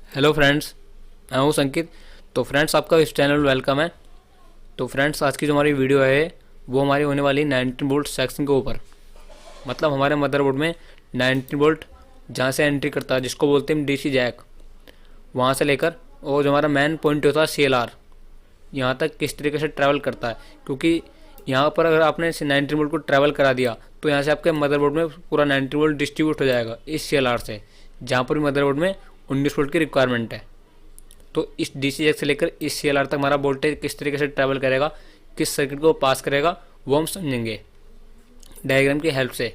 Hello friends, मैं हूँ संकित। तो फ्रेंड्स, आपका इस चैनल में वेलकम है। तो फ्रेंड्स, आज की जो हमारी वीडियो है वो हमारी होने वाली 19 वोल्ट सेक्शन के ऊपर। मतलब हमारे मदरबोर्ड में 19 वोल्ट जहाँ से एंट्री करता है, जिसको बोलते हैं डीसी जैक, वहाँ से लेकर और जो हमारा मेन पॉइंट होता है CLR, यहाँ तक किस तरीके से ट्रैवल करता है। क्योंकि यहाँ पर अगर आपने 19 वोल्ट को ट्रैवल करा दिया तो यहाँ से आपके मदरबोर्ड में पूरा 19 वोल्ट डिस्ट्रीब्यूट हो जाएगा इस CLR से, जहाँ पर मदरबोर्ड में 19 वोल्ट की रिक्वायरमेंट है। तो इस डीसी जैक से लेकर इस CLR तक हमारा वोल्टेज किस तरीके से ट्रैवल करेगा, किस सर्किट को पास करेगा, वो हम समझेंगे डायग्राम की हेल्प से।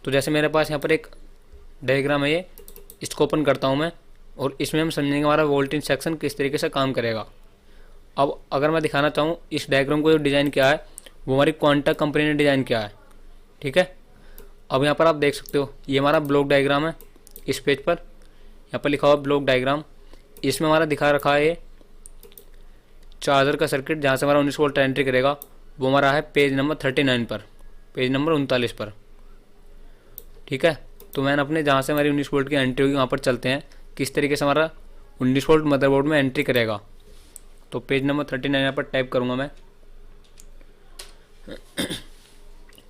तो जैसे मेरे पास यहाँ पर एक डायग्राम है, ये इसको ओपन करता हूँ मैं, और इसमें हम समझेंगे हमारा वोल्टेज सेक्शन किस तरीके से काम करेगा। अब अगर मैं दिखाना चाहूँ इस डायग्राम को जो डिज़ाइन किया है वो हमारी क्वांटा कंपनी ने डिज़ाइन किया है, ठीक है। अब यहाँ पर आप देख सकते हो ये हमारा ब्लॉक डायग्राम है। इस पेज पर यहाँ पर लिखा हुआ ब्लॉक डायग्राम, इसमें हमारा दिखा रखा है ये चार्जर का सर्किट जहाँ से हमारा 19 वोल्ट एंट्री करेगा। वो हमारा है पेज नंबर 39 पर, पेज नंबर 39 पर, ठीक है। तो मैंने अपने जहाँ से हमारी 19 वोल्ट की एंट्री होगी वहाँ पर चलते हैं, किस तरीके से हमारा 19 वोल्ट मदरबोर्ड में एंट्री करेगा। तो पेज नंबर 39 यहाँ पर टाइप करूँगा मैं।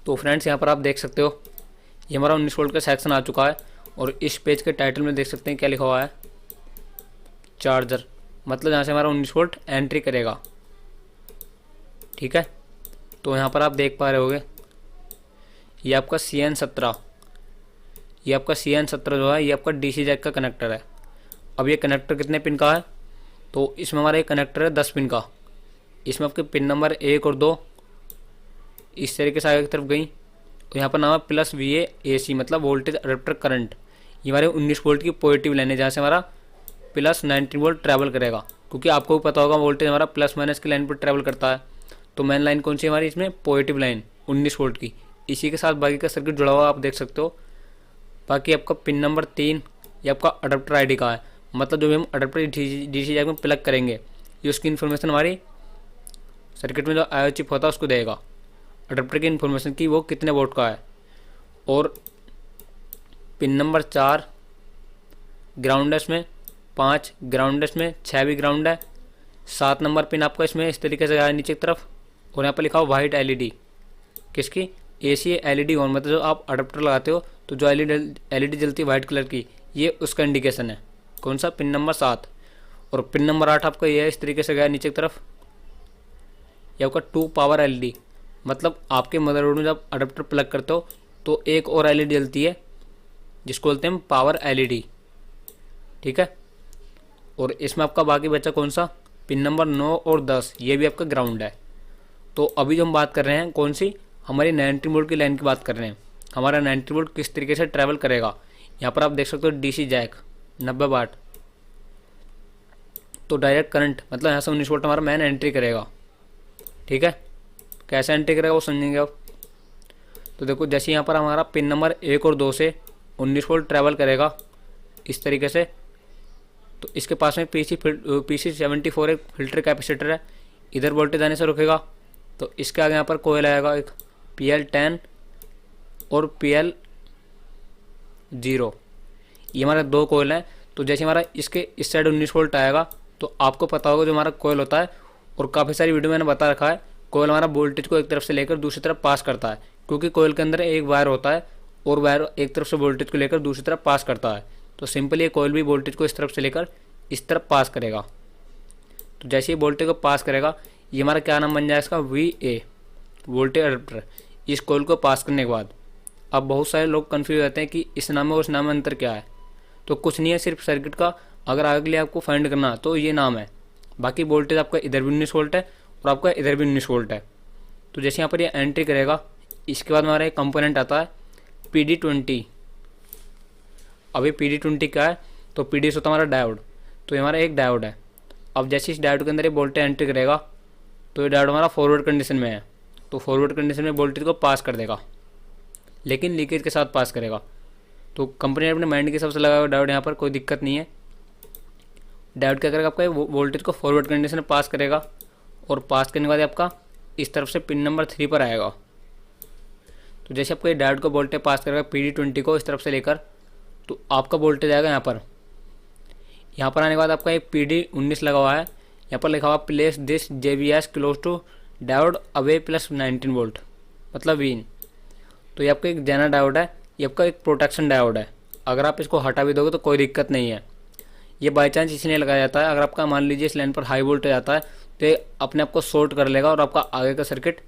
तो फ्रेंड्स, यहाँ पर आप देख सकते हो ये हमारा 19 वोल्ट का सेक्शन आ चुका है, और इस पेज के टाइटल में देख सकते हैं क्या लिखा हुआ है, चार्जर। मतलब जहाँ से हमारा 19 वोल्ट एंट्री करेगा, ठीक है। तो यहाँ पर आप देख पा रहे होगे ये आपका CN17, ये आपका CN17 जो है ये आपका डीसी जैक का कनेक्टर है। अब ये कनेक्टर कितने पिन का है, तो इसमें हमारा एक कनेक्टर है 10 पिन का। इसमें आपके पिन नंबर 1 और 2 इस तरीके से आगे की तरफ गई, तो यहाँ पर नाम है प्लस VA AC, मतलब वोल्टेज अडेप्टर करंट। ये हमारे 19 वोल्ट की पॉजिटिव लाइन है जहाँ से हमारा प्लस 19 वोल्ट ट्रैवल करेगा। क्योंकि आपको भी पता होगा वोल्टेज हमारा प्लस माइनस की लाइन पर ट्रैवल करता है। तो मेन लाइन कौन सी है हमारी, इसमें पॉजिटिव लाइन 19 वोल्ट की। इसी के साथ बाकी का सर्किट जुड़ा हुआ आप देख सकते हो। बाकी आपका पिन नंबर 3 ये आपका अडेप्टर ID का है, मतलब जो भी हम अडेप्टर डीसी जैक में प्लग करेंगे ये उसकी इन्फॉर्मेशन हमारी सर्किट में जो IO चिप होता है उसको देगा, अडेप्टर की इन्फॉर्मेशन की वो कितने वोल्ट का है। और पिन नंबर 4 ग्राउंड है इसमें, 5 ग्राउंड है इसमें, 6 भी ग्राउंड है, 7 नंबर पिन आपका इसमें इस तरीके से आया नीचे की तरफ। और यहाँ पर लिखा हो वाइट LED, किसकी, AC LED ऑन, मतलब जो आप अडेप्टर लगाते हो तो जो LED जलती है वाइट कलर की, ये उसका इंडिकेशन है। कौन सा, पिन नंबर 7। और पिन नंबर 8 आपका ये है इस तरीके से गया नीचे की तरफ, ये आपका 2 पावर LED, मतलब आपके मदरबोर्ड में जब अडेप्टर प्लग करते हो तो एक और LED जलती है जिसको बोलते हैं पावर LED, ठीक है। और इसमें आपका बाकी बचा कौन सा, पिन नंबर 9 और 10, ये भी आपका ग्राउंड है। तो अभी जो हम बात कर रहे हैं कौन सी, हमारी 19 वोल्ट की लाइन की बात कर रहे हैं। हमारा 19 वोल्ट किस तरीके से ट्रैवल करेगा, यहाँ पर आप देख सकते हो डीसी जैक 90 वाट। तो डायरेक्ट करंट, मतलब यहाँ से 19 वोल्ट हमारा मैन एंट्री करेगा, ठीक है। कैसे एंट्री करेगा वो समझेंगे आप। तो देखो जैसे यहाँ पर हमारा पिन नंबर 1 और 2 से 19 वोल्ट ट्रैवल करेगा इस तरीके से, तो इसके पास में PC74 एक फिल्टर कैपेसिटर है, इधर वोल्टेज आने से रुकेगा। तो इसके आगे यहाँ पर कोयल आएगा एक PL10 और PL0, ये हमारे 2 कोयल हैं। तो जैसे हमारा इसके इस साइड 19 वोल्ट आएगा तो आपको पता होगा जो हमारा कोयल होता है, और काफ़ी सारी वीडियो मैंने बता रखा है, कोयल हमारा वोल्टेज को एक तरफ से लेकर दूसरी तरफ पास करता है। क्योंकि कोयल के अंदर एक वायर होता है और वायर एक तरफ से वोल्टेज को लेकर दूसरी तरफ पास करता है। तो सिंपली ये कोयल भी वोल्टेज को इस तरफ से लेकर इस तरफ पास करेगा। तो जैसे ही वोल्टेज को पास करेगा ये हमारा क्या नाम बन जाएगा इसका, VA, वोल्टेज अडेप्टर। इस कोयल को पास करने के बाद अब बहुत सारे लोग कन्फ्यूज रहते हैं कि इस नाम में और उस नाम में अंतर क्या है। तो कुछ नहीं है, सिर्फ सर्किट का अगर आगे के लिए आपको फाइंड करना तो ये नाम है। बाकी वोल्टेज आपका इधर भी 19 वोल्ट है और आपका इधर भी 19 वोल्ट है। तो जैसे यहाँ पर ये एंट्री करेगा इसके बाद हमारा एक कंपोनेंट आता है PD20। अब ये PD20 क्या है, तो PD होता है हमारा डायोड। तो ये हमारा एक डायोड है। अब जैसे इस डायोड के अंदर ये वोल्टेज एंट्री करेगा तो ये डायोड हमारा फॉरवर्ड कंडीशन में है, तो फॉरवर्ड कंडीशन में वोल्टेज को पास कर देगा, लेकिन लीकेज के साथ पास करेगा। तो कंपनी ने अपने माइंड के हिसाब से लगाया डायोड, यहाँ पर कोई दिक्कत नहीं है। डायोड क्या करेगा, आपका वोल्टेज को फॉरवर्ड कंडीशन में पास करेगा, और पास करने के बाद आपका इस तरफ से पिन नंबर 3 पर आएगा। तो जैसे आपको ये डायोड को वोल्टेज पास करेगा PD20 को इस तरफ से लेकर, तो आपका वोल्टेज आएगा यहाँ पर, यहाँ पर आने के बाद आपका एक PD19 लगा हुआ है, यहाँ पर लिखा हुआ place this JBS close to diode away plus 19 volt, मतलब वीन। तो ये आपका एक जेनर डायोड है, ये आपका एक प्रोटेक्शन डायोड है। अगर आप इसको हटा भी दोगे तो कोई दिक्कत नहीं है। ये बाई चांस इसलिए लगाया जाता है, अगर आपका मान लीजिए इस लाइन पर हाई वोल्टेज आता है तो ये अपने आप को शॉर्ट कर लेगा और आपका आगे का सर्किट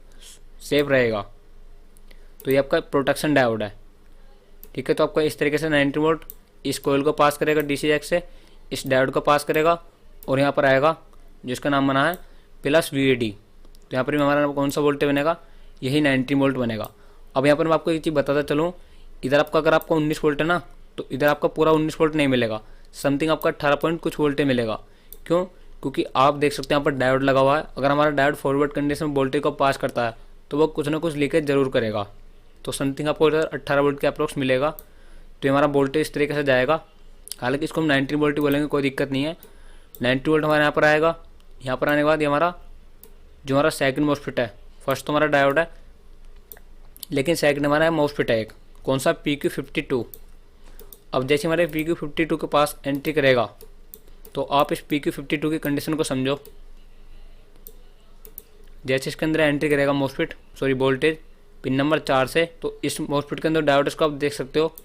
सेफ रहेगा। तो ये आपका प्रोटेक्शन डायोड है, ठीक है। तो आपका इस तरीके से 90 वोल्ट इस कोयल को पास करेगा DC जैक से, इस डायोड को पास करेगा और यहाँ पर आएगा जिसका नाम बना है प्लस VAD। तो यहाँ पर भी हमारा कौन सा वोल्टेज बनेगा, यही 90 वोल्ट बनेगा। अब यहाँ पर मैं आपको एक चीज़ बताता चलूँ, इधर आपका अगर आपका 19 वोल्ट है ना, तो इधर आपका पूरा 19 वोल्ट नहीं मिलेगा, समथिंग आपका 18 पॉइंट कुछ वोल्टेज मिलेगा। क्यों? क्योंकि आप देख सकते हैं यहाँ पर डायोड लगा हुआ है। अगर हमारा डायोड फॉरवर्ड कंडीशन में वोल्टेज को पास करता है तो वो कुछ ना कुछ लीकेज जरूर करेगा। तो समथिंग आपको इधर 18 वोल्ट के अप्रोक्स मिलेगा। तो ये हमारा वोल्टेज इस तरीके से जाएगा। हालांकि इसको हम 90 वोल्ट ही बोलेंगे, कोई दिक्कत नहीं है। 90 वोल्ट हमारे यहाँ पर आएगा। यहाँ पर आने के बाद ये हमारा जो हमारा सेकंड मोस्फेट है, फर्स्ट तो हमारा डायोड है लेकिन सेकंड हमारा मोस्फेट है एक, कौन सा PQ52। अब जैसे हमारे PQ52 के पास एंट्री करेगा तो आप इस PQ52 की कंडीशन को समझो। जैसे इसके अंदर एंट्री करेगा वोल्टेज पिन नंबर 4 से, तो इस मोस्फेट के अंदर डायोड को आप देख सकते हो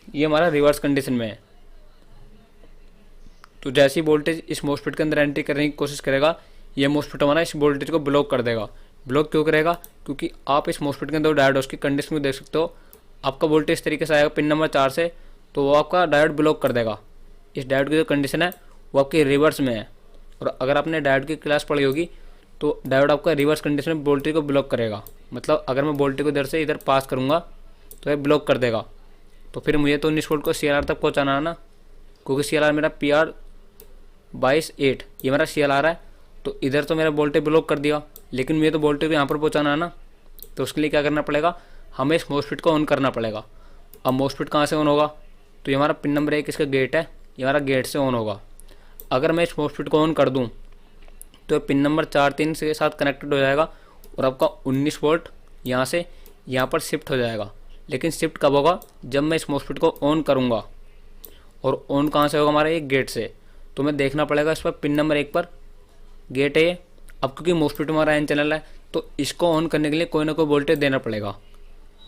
ये हमारा रिवर्स कंडीशन में है। तो जैसे ही वोल्टेज इस मोस्फेट के अंदर एंट्री करने की कोशिश करेगा, ये मोस्फेट हमारा इस वोल्टेज को ब्लॉक कर देगा। ब्लॉक क्यों करेगा? क्योंकि आप इस मोस्फेट के अंदर डायोड की कंडीशन को देख सकते हो। आपका वोल्टेज इस तरीके से आएगा पिन नंबर 4 से, तो वो आपका डायोड ब्लॉक कर देगा। इस डायोड की जो कंडीशन है वो आपकी रिवर्स में है। और अगर आपने डायोड की क्लास पढ़ी होगी तो डायोड आपका रिवर्स कंडीशन में वोल्टेज को ब्लॉक करेगा। मतलब अगर मैं वोल्टेज को इधर से इधर पास करूँगा तो ये ब्लॉक कर देगा। तो फिर मुझे तो 19 वोल्ट को CLR तक पहुँचाना है ना, क्योंकि CLR मेरा PR 22.8 ये मेरा CLR है। तो इधर तो मेरा वोल्टेज ब्लॉक कर दिया, लेकिन मुझे तो वोल्टेज को यहाँ पर पहुँचाना है ना। तो उसके लिए क्या करना पड़ेगा, हमें इस मोस्फेट को ऑन करना पड़ेगा। अब मोस्फेट कहाँ से ऑन होगा, तो ये हमारा पिन नंबर 1 इसका गेट है, ये हमारा गेट से ऑन होगा। अगर मैं इस मोस्फेट को ऑन कर दूँ तो पिन नंबर 4-3 के साथ कनेक्टेड हो जाएगा और आपका 19 वोल्ट यहाँ से यहाँ पर शिफ्ट हो जाएगा। लेकिन शिफ्ट कब होगा, जब मैं इस मोस्फेट को ऑन करूँगा। और ऑन कहाँ से होगा, हमारा एक गेट से। तो मैं देखना पड़ेगा इस पर पिन नंबर 1 पर गेट है ये। अब क्योंकि मोस्फेट हमारा N चैनल है तो इसको ऑन करने के लिए कोई ना कोई वोल्टेज देना पड़ेगा।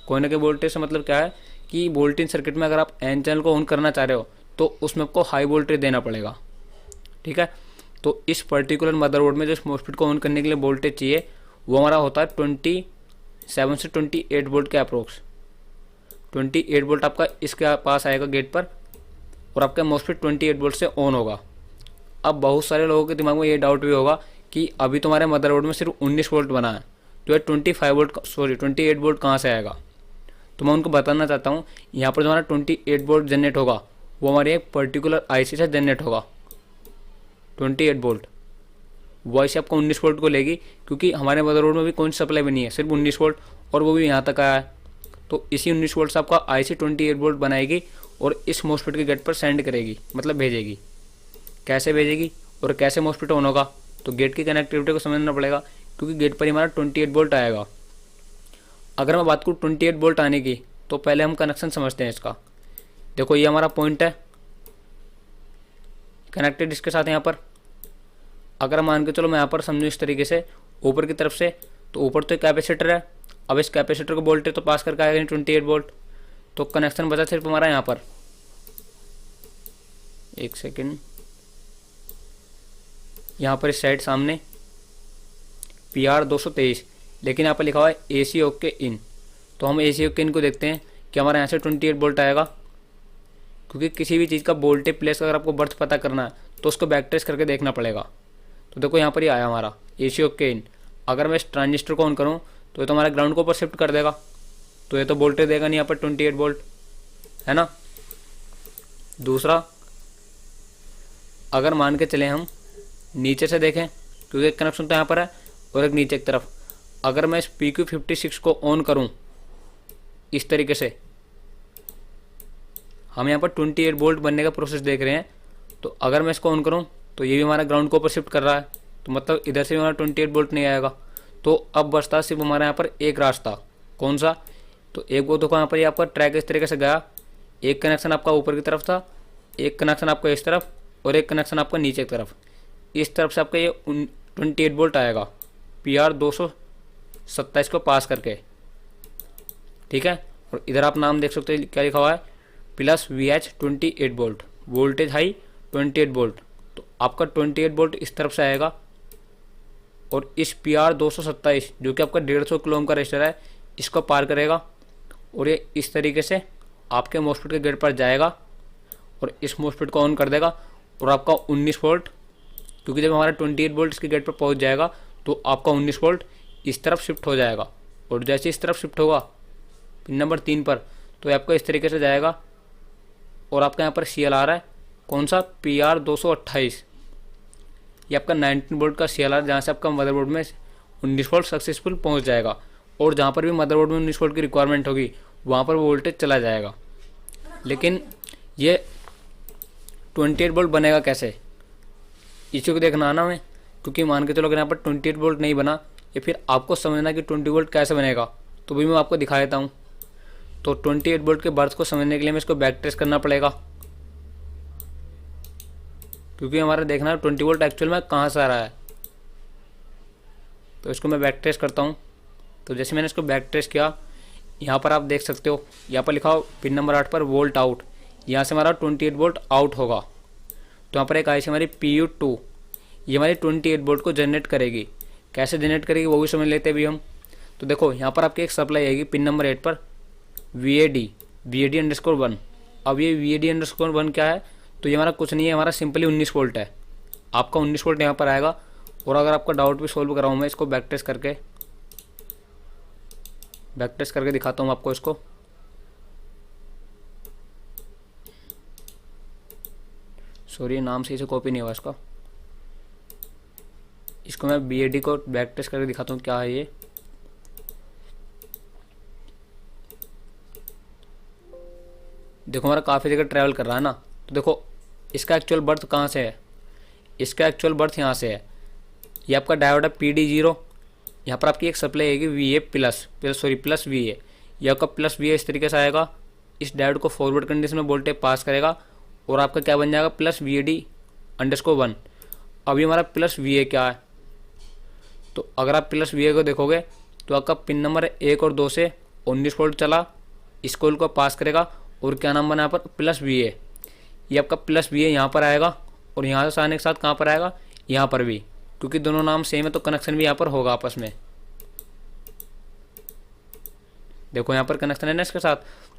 कोई ना कोई वोल्टेज से मतलब क्या है कि वोल्टेज सर्किट में अगर आप N चैनल को ऑन करना चाह रहे हो तो उसमें आपको हाई वोल्टेज देना पड़ेगा, ठीक है। तो इस पर्टिकुलर मदरबोर्ड में जो इस मोस्फेट को ऑन करने के लिए वोल्टेज चाहिए वो हमारा होता है 27 से 28 वोल्ट के अप्रोक्स। 28 वोल्ट आपका इसके पास आएगा गेट पर और आपका मोस्फेट 28 वोल्ट से ऑन होगा। अब बहुत सारे लोगों के दिमाग में ये डाउट भी होगा कि अभी तुम्हारे मदरबोर्ड में सिर्फ 19 वोल्ट बना है, तो ये 28 वोल्ट कहाँ से आएगा। तो मैं उनको बताना चाहता हूँ, यहाँ पर जो हमारा 28 वोल्ट जनरेट होगा वो हमारे एक पर्टिकुलर IC से जनरेट होगा। 28 वोल्ट वो IC आपको 19 वोल्ट को लेगी, क्योंकि हमारे मदरबोर्ड में भी कौन सी सप्लाई बनी है, सिर्फ 19 वोल्ट, और वो भी यहाँ तक आया है। तो इसी 19 वोल्ट से आपका IC 28 वोल्ट बनाएगी और इस मोस्फेट के गेट पर सेंड करेगी, मतलब भेजेगी। कैसे भेजेगी और कैसे मोस्फेट ऑन होगा, तो गेट की कनेक्टिविटी को समझना पड़ेगा, क्योंकि गेट पर ही हमारा 28 वोल्ट आएगा। अगर मैं बात करूँ 28 वोल्ट आने की, तो पहले हम कनेक्शन समझते हैं इसका। देखो ये हमारा पॉइंट है कनेक्टेड इसके साथ यहाँ पर। अगर मान के चलो मैं यहाँ पर समझूँ इस तरीके से ऊपर की तरफ से, तो ऊपर तो कैपेसिटर है। अब इस कैपेसिटर को वोल्टेज तो पास करके आएगा 28 वोल्ट। तो कनेक्शन बचा सिर्फ हमारा यहाँ पर, एक सेकेंड, यहाँ पर इस साइड सामने PR 223, लेकिन यहाँ पर लिखा हुआ है AC ओके इन। तो हम AC ओके इन को देखते हैं कि हमारे यहाँ से 28 वोल्ट आएगा, क्योंकि किसी भी चीज़ का वोल्टेज प्लेस अगर आपको बर्थ पता करना है तो उसको बैक ट्रेस करके देखना पड़ेगा। तो देखो यहाँ पर ही आया हमारा AC ओके इन। अगर मैं इस ट्रांजिस्टर को ऑन करूँ तो ये तो हमारा ग्राउंड को ऊपर शिफ्ट कर देगा, तो ये तो वोल्टेज देगा नहीं यहाँ पर 28 वोल्ट, है ना। दूसरा, अगर मान के चले हम नीचे से देखें, क्योंकि एक कनेक्शन तो यहाँ पर है और एक नीचे की तरफ, अगर मैं इस PQ56 को ऑन करूँ इस तरीके से, हम यहाँ पर 28 वोल्ट बनने का प्रोसेस देख रहे हैं। तो अगर मैं इसको ऑन करूँ तो ये भी हमारा ग्राउंड को ऊपर शिफ्ट कर रहा है, तो मतलब इधर से भी हमारा 28 वोल्ट नहीं आएगा। तो अब बचता सिर्फ हमारे यहाँ पर एक रास्ता, कौन सा, तो एक वो देखो यहाँ पर ये आपका ट्रैक इस तरीके से गया, एक कनेक्शन आपका ऊपर की तरफ था, एक कनेक्शन आपका इस तरफ और एक कनेक्शन आपका नीचे की तरफ। इस तरफ से आपका ये 28 वोल्ट आएगा PR227 को पास करके, ठीक है। और इधर आप नाम देख सकते हो क्या लिखा हुआ है, plus VH 28 volt, voltage high 28 volt. तो आपका 28 वोल्ट इस तरफ से आएगा और इस PR227 जो कि आपका 150 किलो ओम का रेजिस्टर है इसको पार करेगा और ये इस तरीके से आपके मॉसफेट के गेट पर जाएगा और इस मॉसफेट को ऑन कर देगा और आपका 19 वोल्ट, क्योंकि जब हमारा 28 वोल्ट इसके गेट पर पहुंच जाएगा तो आपका 19 वोल्ट इस तरफ शिफ्ट हो जाएगा। और जैसे इस तरफ शिफ्ट होगा पिन नंबर 3 पर तो ये आपका इस तरीके से जाएगा और आपका यहाँ पर CL आ रहा है कौन सा, PR228। ये आपका 19 वोल्ट का CL आ रहा है, जहाँ से आपका मदरबोर्ड में 19 वोल्ट सक्सेसफुल पहुँच जाएगा और जहाँ पर भी मदरबोर्ड में 19 वोल्ट की रिक्वायरमेंट होगी वहाँ पर वो वोल्टेज चला जाएगा। लेकिन ये 28 वोल्ट बनेगा कैसे, इसी को देखना आना में, क्योंकि मान के चलो अगर यहाँ पर 28 वोल्ट नहीं बना या फिर आपको समझना कि 20 वोल्ट कैसे बनेगा तो भी मैं आपको दिखा देता हूँ। तो 28 वोल्ट के बर्थ को समझने के लिए मैं इसको बैक ट्रेस करना पड़ेगा, क्योंकि हमारा देखना है 20 वोल्ट एक्चुअल में कहाँ से आ रहा है। तो इसको मैं बैक ट्रेस करता हूँ। तो जैसे मैंने इसको बैक ट्रेस किया, यहाँ पर आप देख सकते हो यहाँ पर लिखा हो पिन नंबर 8 पर वोल्ट आउट, यहाँ से हमारा 28 वोल्ट आउट होगा। तो यहाँ पर एक IC हमारी PU2, ये हमारी 28 वोल्ट को जनरेट करेगी। कैसे जनरेट करेगी वो भी समझ लेते हैं अभी हम। तो देखो यहाँ पर आपकी एक सप्लाई आएगी पिन नंबर 8 पर VAD_1। अब ये VAD_1 क्या है, तो ये हमारा कुछ नहीं है, हमारा सिंपली 19 वोल्ट है। आपका 19 वोल्ट यहाँ पर आएगा। और अगर आपका डाउट भी सोल्व कराऊँ मैं इसको बैक टेस्ट करके दिखाता हूँ आपको इसको। सॉरी नाम से इसे कॉपी नहीं हुआ इसका। इसको मैं BAD को बैक टेस्ट करके दिखाता हूँ क्या है ये। देखो हमारा काफ़ी जगह ट्रैवल कर रहा है ना। तो देखो इसका एक्चुअल बर्थ कहाँ से है, इसका एक्चुअल बर्थ यहाँ से है। ये आपका डायोड है PD0, यहाँ पर आपकी एक सप्लाई आएगी प्लस VA। ये आपका प्लस VA इस तरीके से आएगा, इस डायोड को फॉरवर्ड कंडीशन में वोल्टेज पास करेगा और आपका क्या बन जाएगा प्लस VAD_1। अब ये हमारा प्लस VA क्या है, तो अगर आप प्लस VA को देखोगे तो आपका पिन नंबर 1 और 2 से 19 वोल्ट चला, इस कोल को पास करेगा और क्या नाम बना यहाँ पर प्लस VA। ये आपका प्लस VA यहाँ पर आएगा और यहाँ से आने के साथ कहाँ पर आएगा, यहाँ पर भी, क्योंकि दोनों नाम सेम है तो कनेक्शन भी यहाँ पर होगा आपस में। देखो यहाँ पर कनेक्शन है ना इसके साथ।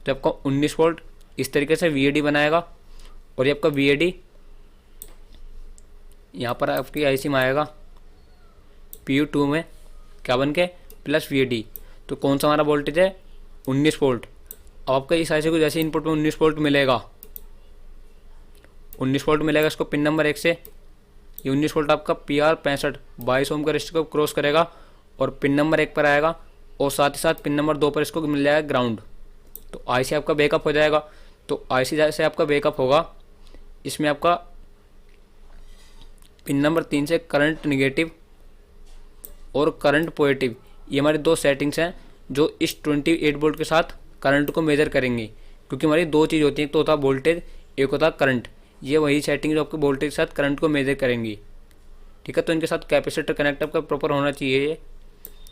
तो आपका 19 वोल्ट इस तरीके से VAD बनाएगा और ये आपका VAD यहाँ पर आपकी IC में आएगा PU2 में क्या बन के प्लस VAD। तो कौन सा हमारा वोल्टेज है 19 वोल्ट। अब आपका इस IC को जैसे इनपुट में 19 वोल्ट मिलेगा, 19 वोल्ट मिलेगा इसको पिन नंबर 1 से। ये 19 वोल्ट आपका PR65 22 ओम का रेजिस्टर को क्रॉस करेगा और पिन नंबर 1 पर आएगा और साथ ही साथ पिन नंबर 2 पर इसको मिल जाएगा ग्राउंड। तो IC आपका बैकअप हो जाएगा। तो IC जैसे आपका बैकअप होगा, इसमें आपका पिन नंबर 3 से करंट निगेटिव और करंट पॉजिटिव, ये हमारी दो सेटिंग्स हैं जो इस 28 वोल्ट के साथ करंट को मेजर करेंगी। क्योंकि हमारी दो चीज़ होती हैं, एक तो होता है वोल्टेज, एक होता है करंट। ये वही सेटिंग जो आपके वोल्टेज के साथ करंट को मेजर करेंगी, ठीक है। तो इनके साथ कैपेसिटर कनेक्ट आपका प्रॉपर होना चाहिए ये।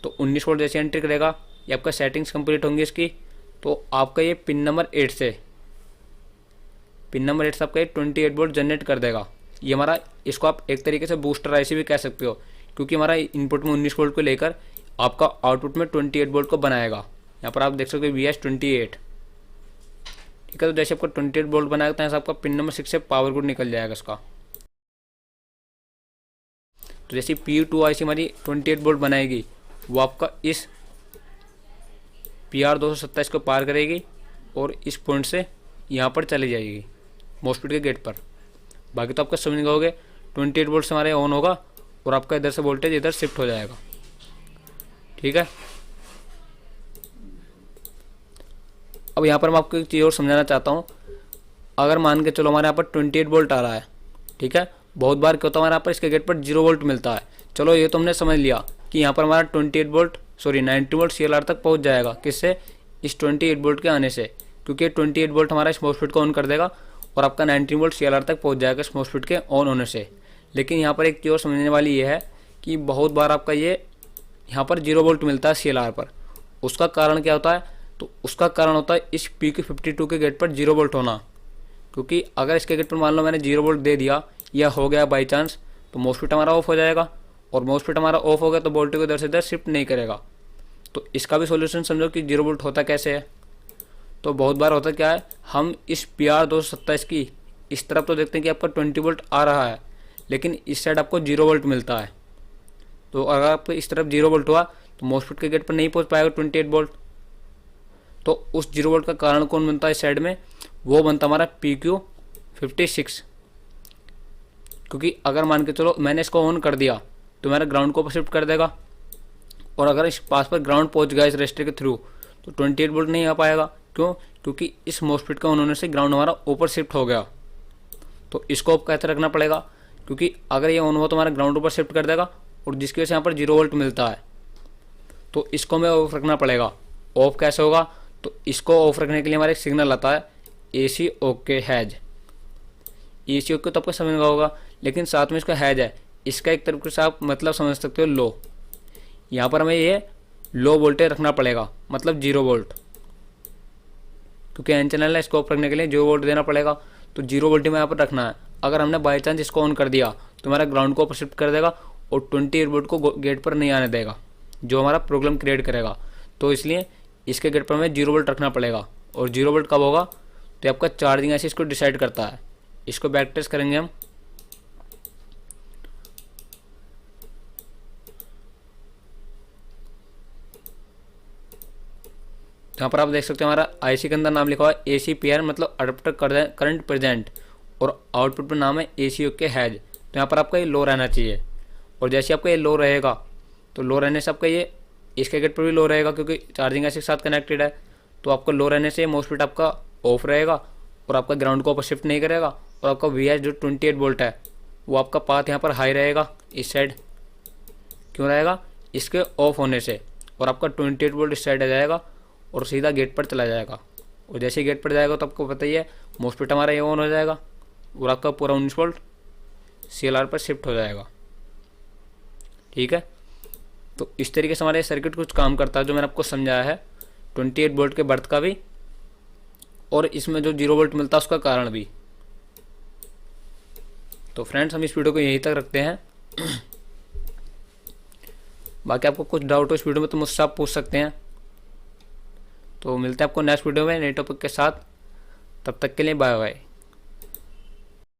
तो 19 वोल्ट जैसे एंट्री करेगा, ये आपका सेटिंग्स कंप्लीट होंगी इसकी। तो आपका ये पिन नंबर 8 से आपका ये 28 वोल्ट जनरेट कर देगा। ये हमारा, इसको आप एक तरीके से बूस्टर IC भी कह सकते हो, क्योंकि हमारा इनपुट में 19 वोल्ट को लेकर आपका आउटपुट में 28 वोल्ट को बनाएगा। यहाँ पर आप देख सकते हो VH28, ठीक है। तो जैसे आपका 28 वोल्ट बनाएगा तो आपका पिन नंबर 6 से पावर गुड निकल जाएगा इसका। तो जैसे PU2 IC हमारी 28 वोल्ट बनाएगी, वो आपका इस PR227 को पार करेगी और इस पॉइंट से यहाँ पर चली जाएगी मॉसफेट के गेट पर। बाकी तो आपका समझ गए, 28 वोल्ट से हमारे ऑन होगा और आपका इधर से वोल्टेज इधर शिफ्ट हो जाएगा, ठीक है। अब यहाँ पर मैं आपको एक चीज़ और समझाना चाहता हूँ। अगर मान के चलो हमारे यहाँ पर 28 वोल्ट आ रहा है, ठीक है। बहुत बार क्या होता है हमारे यहाँ पर इसके गेट पर 0 वोल्ट मिलता है। चलो ये तो हमने समझ लिया कि यहाँ पर हमारा 90 वोल्ट CLR तक पहुँच जाएगा, किससे, इस 28 वोल्ट के आने से, क्योंकि 28 वोल्ट हमारा इस मॉसफेट को ऑन कर देगा और आपका 19 वोल्ट CLR तक पहुंच जाएगा इस मॉस्फेट के ऑन होने से। लेकिन यहाँ पर एक चीज़ और समझने वाली ये है कि बहुत बार आपका ये यहाँ पर 0 वोल्ट मिलता है CLR पर। उसका कारण क्या होता है? तो उसका कारण होता है इस PQ52 के गेट पर 0 वोल्ट होना। क्योंकि अगर इसके गेट पर मान लो मैंने 0 वोल्ट दे दिया या हो गया बाई चांस, तो मॉस्फेट हमारा ऑफ हो जाएगा, और मॉस्फेट हमारा ऑफ हो गया तो वोल्टेज को इधर से इधर शिफ्ट नहीं करेगा। तो इसका भी सॉल्यूशन समझो कि 0 वोल्ट होता कैसे है। तो बहुत बार होता क्या है, हम इस PR227 की इस तरफ तो देखते हैं कि आपका 20 वोल्ट आ रहा है, लेकिन इस साइड आपको 0 वोल्ट मिलता है। तो अगर आपको इस तरफ 0 वोल्ट हुआ तो मॉस्फेट के गेट पर नहीं पहुंच पाएगा 28 वोल्ट। तो उस 0 वोल्ट का कारण कौन बनता है इस साइड में? वो बनता हमारा PQ56। क्योंकि अगर मान के चलो मैंने इसको ऑन कर दिया तो मेरा ग्राउंड को ऊपर शिफ्ट कर देगा, और अगर इस पास पर ग्राउंड पहुंच गया इस रजिस्टर के थ्रू तो 28 वोल्ट नहीं आ पाएगा। क्यों? क्योंकि इस मॉस्फेट का ऑन होने से ग्राउंड हमारा ऊपर शिफ्ट हो गया। तो इसको अब कैसे रखना पड़ेगा? क्योंकि अगर ये ऑन हुआ तो हमारा ग्राउंड ऊपर शिफ्ट कर देगा, और जिसकी वजह से यहाँ पर 0 वोल्ट मिलता है। तो इसको हमें ऑफ रखना पड़ेगा। ऑफ कैसे होगा? तो इसको ऑफ रखने के लिए हमारा एक सिग्नल आता है AC okay has. AC okay तो आपको समझ में होगा, लेकिन साथ में इसका हैज है, इसका एक तरीके से आप मतलब समझ सकते हो लो। यहाँ पर हमें ये लो वोल्टेज रखना पड़ेगा, मतलब 0 वोल्ट, क्योंकि एन चैनल है, इसको ऑफ रखने के लिए 0 वोल्ट देना पड़ेगा। तो 0 वोल्ट में यहाँ पर रखना है। अगर हमने बाई चांस इसको ऑन कर दिया तो हमारा ग्राउंड को ऊपर शिफ्ट कर देगा और 28 वोल्ट को गेट पर नहीं आने देगा, जो हमारा प्रॉब्लम क्रिएट करेगा। तो इसलिए इसके गेट पर हमें 0 वोल्ट रखना पड़ेगा। और 0 वोल्ट कब होगा? तो आपका चार्जिंग ऐसे इसको डिसाइड करता है। इसको बैक टेस्ट करेंगे हम। यहाँ पर आप देख सकते हो हमारा IC के अंदर नाम लिखा हुआ है ACPR, मतलब अडाप्टर करंट प्रेजेंट, और आउटपुट पर नाम है AC ओके हैज। तो यहाँ पर आपका ये लो रहना चाहिए, और जैसे आपका ये लो रहेगा तो लो रहने से आपका ये इसके गेट पर भी लो रहेगा, क्योंकि चार्जिंग ऐसे के साथ कनेक्टेड है। तो आपका लो रहने से मॉस्फेट आपका ऑफ रहेगा, और आपका ग्राउंड को ऊपर शिफ्ट नहीं करेगा, और आपका VH जो 28 वोल्ट है वो आपका पाथ यहाँ पर हाई रहेगा इस साइड। क्यों रहेगा? इसके ऑफ होने से। और आपका 28 वोल्ट इस साइड आ जाएगा और सीधा गेट पर चला जाएगा। और जैसे ही गेट पर जाएगा तो आपको पता ही है मॉस्फेट हमारा ये ऑन हो जाएगा, और आपका पूरा 19 वोल्ट CLR पर शिफ्ट हो जाएगा। ठीक है, तो इस तरीके से हमारा ये सर्किट कुछ काम करता है, जो मैंने आपको समझाया है 28 वोल्ट के बर्थ का भी, और इसमें जो 0 वोल्ट मिलता है उसका कारण भी। तो फ्रेंड्स, हम इस वीडियो को यहीं तक रखते हैं। बाकी आपको कुछ डाउट हो इस वीडियो में तो मुझसे आप पूछ सकते हैं। तो मिलते हैं आपको नेक्स्ट वीडियो में नए टॉपिक के साथ। तब तक के लिए बाय बाय।